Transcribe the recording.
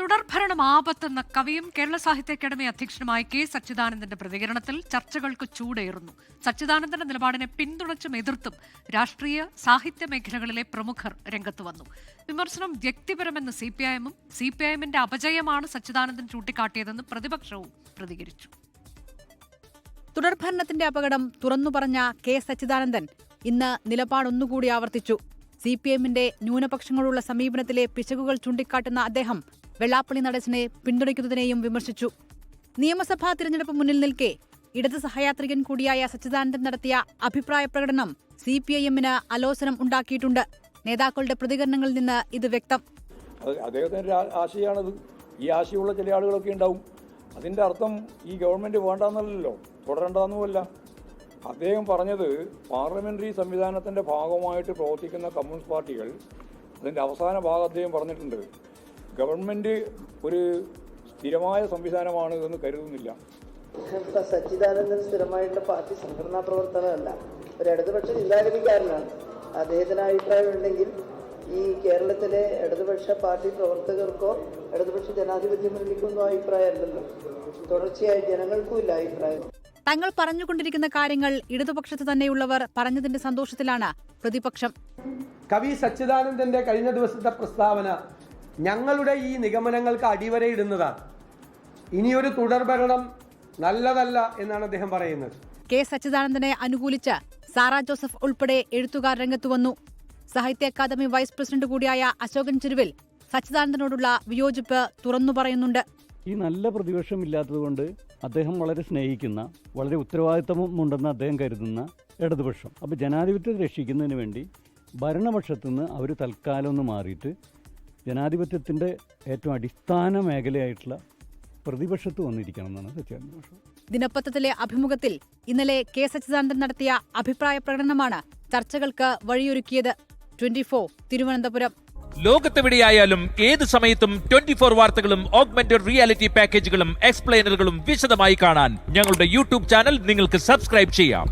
തുടർഭരണം ആപത്തെന്ന കവിയും കേരള സാഹിത്യ അക്കാദമി അധ്യക്ഷനുമായ കെ സച്ചിദാനന്ദന്റെ പ്രതികരണത്തിൽ ചർച്ചകൾക്ക് ചൂടേറുന്നു. സച്ചിദാനന്ദന്റെ നിലപാടിനെ പിന്തുണച്ചും എതിർത്തും രാഷ്ട്രീയ സാഹിത്യ മേഖലകളിലെ പ്രമുഖർ രംഗത്ത് വന്നു. വിമർശനം വ്യക്തിപരമെന്ന് സിപിഐഎമ്മും സിപിഐഎമ്മിന്റെ അപജയമാണ് സച്ചിദാനന്ദൻ ചൂണ്ടിക്കാട്ടിയതെന്ന് പ്രതിപക്ഷവും പ്രതികരിച്ചു. തുടർഭരണത്തിന്റെ അപകടം തുറന്നുപറഞ്ഞ കെ സച്ചിദാനന്ദൻ ഇന്ന് നിലപാടൊന്നുകൂടി ആവർത്തിച്ചു. സിപിഎമ്മിന്റെ ന്യൂനപക്ഷങ്ങളുള്ള സമീപനത്തിലെ പിശകുകൾ ചൂണ്ടിക്കാട്ടുന്ന അദ്ദേഹം വെള്ളാപ്പള്ളി നടേശനെ പിന്തുണയ്ക്കുന്നതിനെയും വിമർശിച്ചു. നിയമസഭാ തിരഞ്ഞെടുപ്പ് മുന്നിൽ നിൽക്കെ ഇടത് സഹയാത്രികൻ കൂടിയായ സച്ചിദാനന്ദൻ നടത്തിയ അഭിപ്രായ പ്രകടനം സിപിഐഎമ്മിന് അലോസരം ഉണ്ടാക്കിയിട്ടുണ്ട്. നേതാക്കളുടെ പ്രതികരണങ്ങളിൽ നിന്ന് ഇത് വ്യക്തം. അദ്ദേഹത്തിന്റെ ആശയമാണത്. ഈ ആശയമുള്ള ചില ആളുകളൊക്കെ ഉണ്ടാവും. അതിന്റെ അർത്ഥം ഈ ഗവൺമെന്റ് വേണ്ടെന്നല്ലോ, തുടരണ്ടെന്നുമല്ല. അദ്ദേഹം പറഞ്ഞത് പാർലമെന്ററി സംവിധാനത്തിന്റെ ഭാഗമായിട്ട് പ്രവർത്തിക്കുന്ന കമ്മ്യൂണിസ്റ്റ് പാർട്ടികൾ, അതിന്റെ അവസാന ഭാഗം അദ്ദേഹം പറഞ്ഞിട്ടുണ്ട്, ഗവൺമെന്റ് ഒരു സ്ഥിരമായ സംവിധാനമാണ് എന്ന് കരുതുന്നില്ല. സച്ചിദാനന്ദൻ സ്ഥിരമായിട്ടുള്ള പാർട്ടി സംഘടനാ പ്രവർത്തനമല്ല, ഒരു ഇടതുപക്ഷ ചിന്താഗതിക്കാരനാണ്. അദ്ദേഹത്തിന് അഭിപ്രായമുണ്ടെങ്കിൽ ഈ കേരളത്തിലെ ഇടതുപക്ഷ പാർട്ടി പ്രവർത്തകർക്കോ ഇടതുപക്ഷ ജനാധിപത്യ മുന്നണിക്കൊന്നും അഭിപ്രായമല്ലല്ലോ. തുടർച്ചയായി ജനങ്ങൾക്കും ഇല്ല അഭിപ്രായം. തങ്ങൾ പറഞ്ഞുകൊണ്ടിരിക്കുന്ന കാര്യങ്ങൾ ഇടതുപക്ഷത്ത് തന്നെയുള്ളവർ പറഞ്ഞതിന്റെ സന്തോഷത്തിലാണ് പ്രതിപക്ഷം. കവി സച്ചിദാനന്ദന്റെ കഴിഞ്ഞ ദിവസത്തെ പ്രസ്താവന ഞങ്ങളുടെ ഈ നിഗമനങ്ങൾക്ക് അടിവരയിടുന്നതാണ്. ഇനിയൊരു തുടർഭരണം നല്ലതല്ല എന്നാണ് അദ്ദേഹം പറയുന്നത്. കെ സച്ചിദാനന്ദനെ അനുകൂലിച്ച് സാറാ ജോസഫ് ഉൾപ്പെടെ എഴുത്തുകാർ രംഗത്തു വന്നു. സാഹിത്യ അക്കാദമി വൈസ് പ്രസിഡന്റ് കൂടിയായ അശോകൻ ചെരുവിൽ സച്ചിദാനന്ദനോടുള്ള വിയോജിപ്പ് തുറന്നു പറയുന്നുണ്ട്. ഈ നല്ല പ്രതിപക്ഷം ഇല്ലാത്തതുകൊണ്ട് അദ്ദേഹം വളരെ സ്നേഹിക്കുന്ന, വളരെ ഉത്തരവാദിത്തമുണ്ടെന്ന് അദ്ദേഹം കരുതുന്ന ഇടതുപക്ഷം, അപ്പോൾ ജനാധിപത്യത്തെ രക്ഷിക്കുന്നതിന് വേണ്ടി ഭരണപക്ഷത്തു നിന്ന് അവർ തൽക്കാലം ഒന്ന് മാറിയിട്ട് ജനാധിപത്യത്തിൻ്റെ ഏറ്റവും അടിസ്ഥാന മേഖലയായിട്ടുള്ള പ്രതിപക്ഷത്ത് വന്നിരിക്കണം എന്നാണ് സച്ചിദാനന്ദൻ. ദിനപത്രത്തിലെ അഭിമുഖത്തിൽ ഇന്നലെ കെ സച്ചിദാനന്ദൻ നടത്തിയ അഭിപ്രായ പ്രകടനമാണ് ചർച്ചകൾക്ക് വഴിയൊരുക്കിയത്. 24 തിരുവനന്തപുരം. ലോകത്തെവിടെയായാലും ഏത് സമയത്തും 24 വാർത്തകളും ഓഗ്മെന്റഡ് റിയാലിറ്റി പാക്കേജുകളും എക്സ്പ്ലെയിനറുകളും വിശദമായി കാണാൻ ഞങ്ങളുടെ യൂട്യൂബ് ചാനൽ നിങ്ങൾക്ക് സബ്സ്ക്രൈബ് ചെയ്യാം.